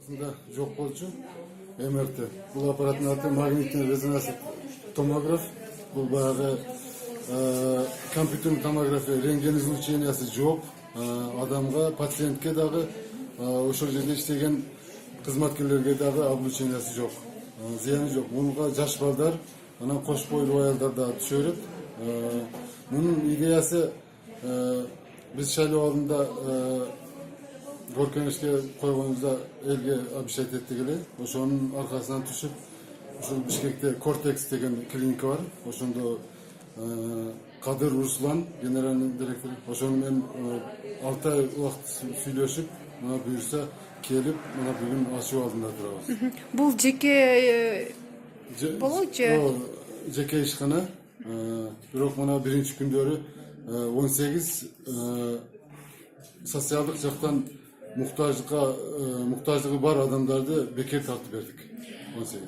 Aslında жоқ болчу МРТ. Бұл аппараттың аты магнитный резонанс томограф. Бұл баягы компьютерный томография, рентген излучениясы жоқ. Адамға, пациентке дагы ошол жерде иштеген кызматкерлерге дагы облучениясы жоқ. Зыяны жоқ. Мунга жаш балдар, анан кош бойлуу аялдар да түшө берет. Мунун идеясы биз шайлоо алдында Горкенешке койгонубузда элге обещать эттик эле. Ошонун аркасынан түшүп, ушул Бишкекте Кортекс деген клиника бар. Ошондо Кадыр Руслан, генеральный директор. Ошону мен 6 ай убакыт сүйлөшүп, мына буюрса келип, мына бүгүн ачуу алдында турабыз. Бул жеке болобу? Жеке ишкана. Бирок мына биринчи күндөрү 18 социалдык жактан muhtaçlığı бар адамдарды бекер тартып бердик. 18.